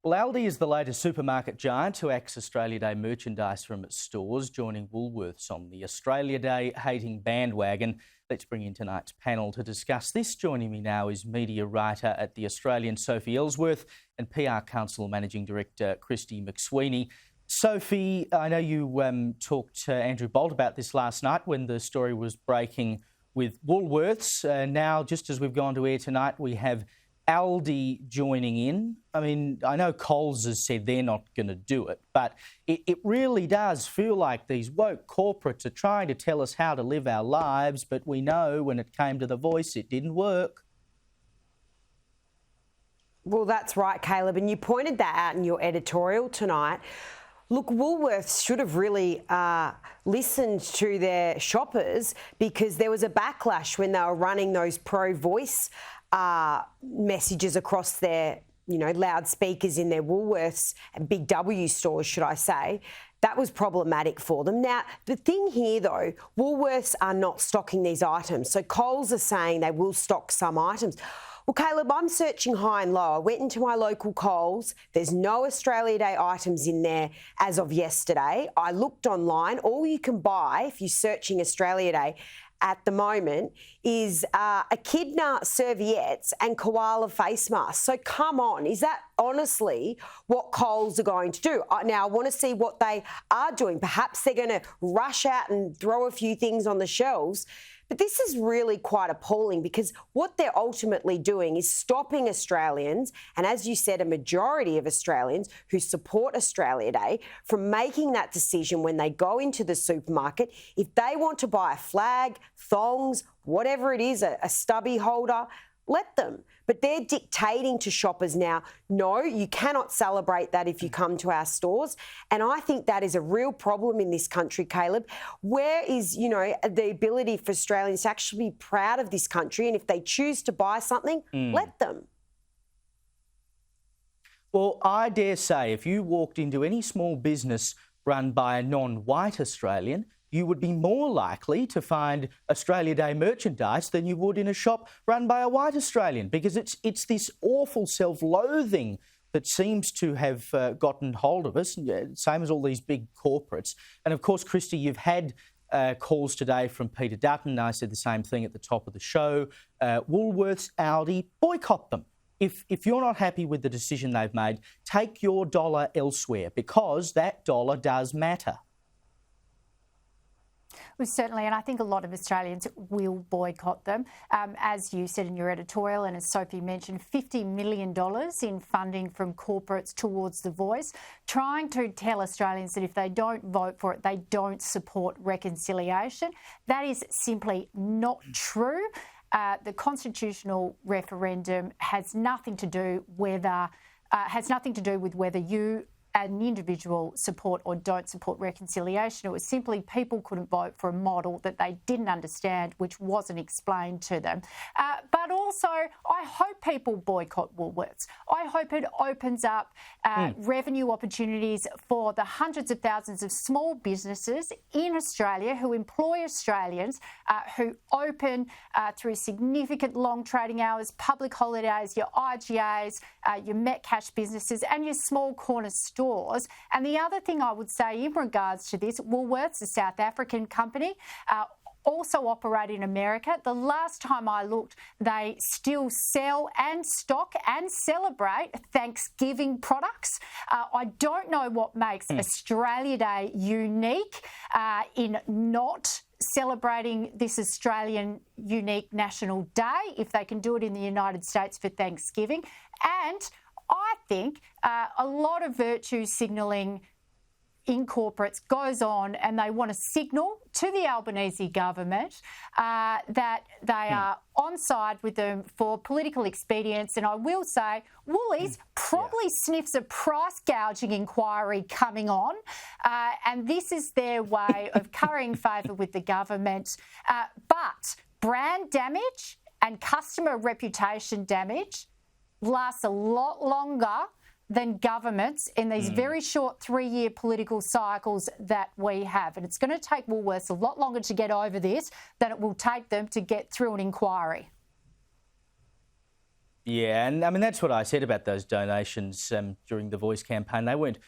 Well, Aldi is the latest supermarket giant to axe Australia Day merchandise from its stores, joining Woolworths on the Australia Day hating bandwagon. Let's bring in tonight's panel to discuss this. Joining me now is media writer at The Australian, Sophie Elsworth, and PR Council Managing Director, Christy McSweeney. Sophie, I know you talked to Andrew Bolt about this last night when the story was breaking with Woolworths. Now, just as we've gone to air tonight, we have Aldi joining in. I mean, I know Coles has said they're not going to do it, but it really does feel like these woke corporates are trying to tell us how to live our lives, but we know when it came to the voice, it didn't work. Well, that's right, Caleb, and you pointed that out in your editorial tonight. Look, Woolworths should have really listened to their shoppers, because there was a backlash when they were running those pro-voice messages across their, loudspeakers in their Woolworths and Big W stores, should I say. That was problematic for them. Now, the thing here, though, Woolworths are not stocking these items. So Coles are saying they will stock some items. Well, Caleb, I'm searching high and low. I went into my local Coles. There's no Australia Day items in there as of yesterday. I looked online. All you can buy if you're searching Australia Day at the moment is echidna serviettes and koala face masks. So come on, is that honestly what Coles are going to do? Now, I want to see what they are doing. Perhaps they're going to rush out and throw a few things on the shelves. But this is really quite appalling, because what they're ultimately doing is stopping Australians, and as you said, a majority of Australians who support Australia Day, from making that decision when they go into the supermarket. If they want to buy a flag, thongs, whatever it is, a stubby holder, let them. But they're dictating to shoppers now, no, you cannot celebrate that if you come to our stores. And I think that is a real problem in this country, Caleb. Where is, the ability for Australians to actually be proud of this country? And if they choose to buy something, let them. Well, I dare say if you walked into any small business run by a non-white Australian, you would be more likely to find Australia Day merchandise than you would in a shop run by a white Australian, because it's this awful self-loathing that seems to have gotten hold of us, same as all these big corporates. And of course, Christy, you've had calls today from Peter Dutton. I said the same thing at the top of the show. Woolworths, Aldi, boycott them. If you're not happy with the decision they've made, take your dollar elsewhere, because that dollar does matter. Well, certainly, and I think a lot of Australians will boycott them. As you said in your editorial, and as Sophie mentioned, $50 million in funding from corporates towards The Voice, trying to tell Australians that if they don't vote for it, they don't support reconciliation. That is simply not true. The constitutional referendum has nothing to do with whether you, an individual, support or don't support reconciliation. It was simply people couldn't vote for a model that they didn't understand, which wasn't explained to them. But also, I hope people boycott Woolworths. I hope it opens up revenue opportunities for the hundreds of thousands of small businesses in Australia who employ Australians, who open through significant long trading hours, public holidays, your IGAs, your Metcash businesses and your small corner stores. And the other thing I would say in regards to this, Woolworths, a South African company, also operate in America. The last time I looked, they still sell and stock and celebrate Thanksgiving products. I don't know what makes Australia Day unique in not celebrating this Australian unique national day, if they can do it in the United States for Thanksgiving. And I think a lot of virtue signalling in corporates goes on, and they want to signal to the Albanese government that they are on side with them for political expedience. And I will say, Woolies probably sniffs a price gouging inquiry coming on, and this is their way of currying favour with the government. But brand damage and customer reputation damage lasts a lot longer than governments in these very short 3-year political cycles that we have. And it's going to take Woolworths a lot longer to get over this than it will take them to get through an inquiry. Yeah, and I mean, that's what I said about those donations during the Voice campaign. They weren't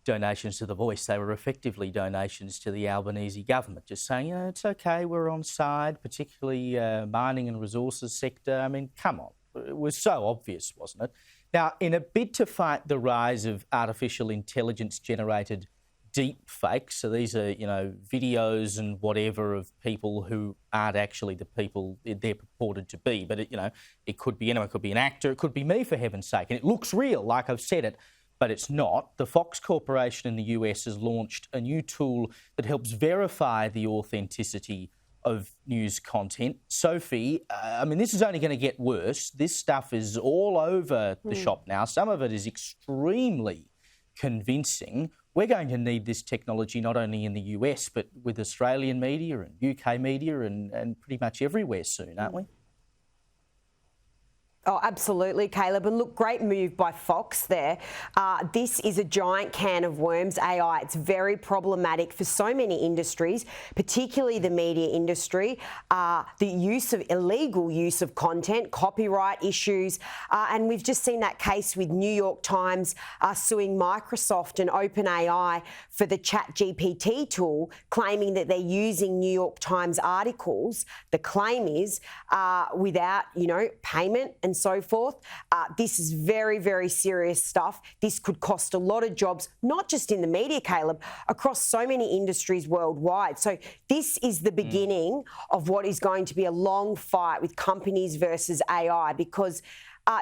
donations to the Voice, they were effectively donations to the Albanese government, just saying, it's okay, we're on side, particularly mining and resources sector. I mean, come on. It was so obvious, wasn't it? Now, in a bid to fight the rise of artificial intelligence-generated deep fakes, so these are, videos and whatever of people who aren't actually the people they're purported to be, but, it could be anyone, it could be an actor, it could be me, for heaven's sake, and it looks real, like I've said it, but it's not. The Fox Corporation in the US has launched a new tool that helps verify the authenticity of news content. Sophie, this is only going to get worse. This stuff is all over the shop now. Some of it is extremely convincing. We're going to need this technology not only in the US, but with Australian media and UK media and pretty much everywhere soon, aren't we? Oh, absolutely, Caleb. And look, great move by Fox there. This is a giant can of worms, AI. It's very problematic for so many industries, particularly the media industry. The illegal use of content, copyright issues. And we've just seen that case with New York Times suing Microsoft and OpenAI for the ChatGPT tool, claiming that they're using New York Times articles. The claim is without, payment and so forth. This is very, very serious stuff. This could cost a lot of jobs, not just in the media, Caleb, across so many industries worldwide. So this is the beginning of what is going to be a long fight with companies versus AI, because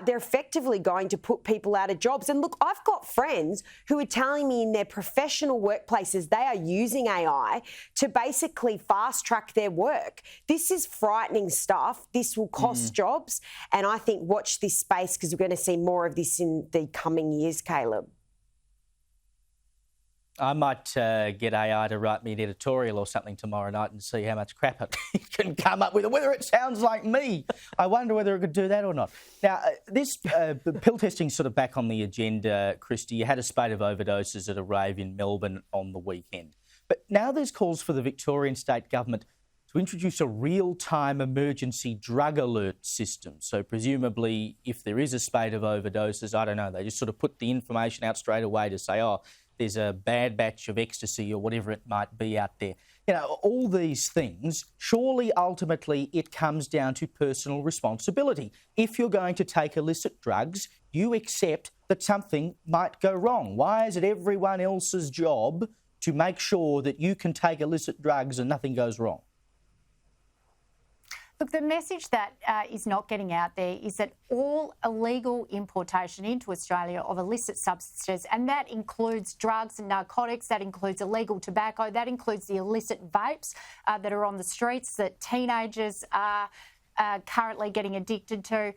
they're effectively going to put people out of jobs. And look, I've got friends who are telling me in their professional workplaces they are using AI to basically fast track their work. This is frightening stuff. This will cost jobs. And I think watch this space, because we're going to see more of this in the coming years, Caleb. I might get AI to write me an editorial or something tomorrow night and see how much crap it can come up with, or whether it sounds like me. I wonder whether it could do that or not. Now, this pill testing sort of back on the agenda, Christy. You had a spate of overdoses at a rave in Melbourne on the weekend. But now there's calls for the Victorian state government to introduce a real-time emergency drug alert system. So presumably, if there is a spate of overdoses, I don't know, they just sort of put the information out straight away to say, there's a bad batch of ecstasy or whatever it might be out there. All these things, surely ultimately it comes down to personal responsibility. If you're going to take illicit drugs, you accept that something might go wrong. Why is it everyone else's job to make sure that you can take illicit drugs and nothing goes wrong? Look, the message that is not getting out there is that all illegal importation into Australia of illicit substances, and that includes drugs and narcotics, that includes illegal tobacco, that includes the illicit vapes that are on the streets that teenagers are currently getting addicted to.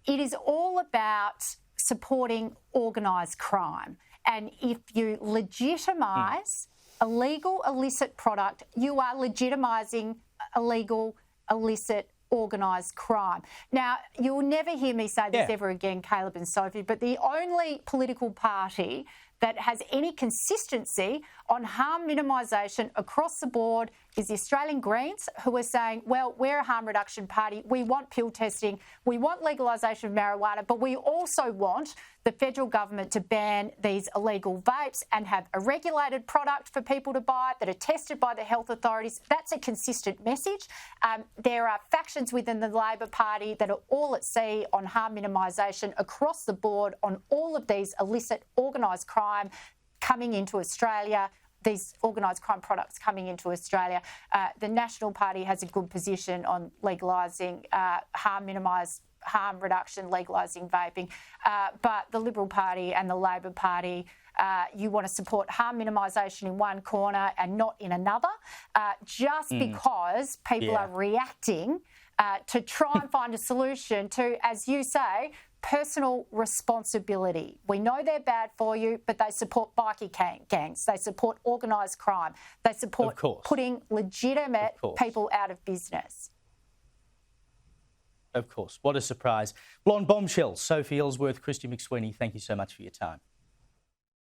It is all about supporting organised crime. And if you legitimise illegal, illicit product, you are legitimising illegal, illicit, organised crime. Now, you'll never hear me say this ever again, Caleb and Sophie, but the only political party that has any consistency on harm minimisation across the board is the Australian Greens, who are saying, well, we're a harm reduction party. We want pill testing. We want legalisation of marijuana, but we also want the federal government to ban these illegal vapes and have a regulated product for people to buy that are tested by the health authorities. That's a consistent message. There are factions within the Labor Party that are all at sea on harm minimisation across the board on all of these illicit organised crime coming into Australia, these organised crime products coming into Australia. The National Party has a good position on legalising harm reduction, legalising vaping. But the Liberal Party and the Labor Party, you want to support harm minimisation in one corner and not in another, just because people are reacting to try and find a solution to, as you say, personal responsibility. We know they're bad for you, but they support bikie gangs. They support organised crime. They support putting legitimate people out of business. Of course. What a surprise. Blonde bombshell. Sophie Elsworth, Christy McSweeney, thank you so much for your time.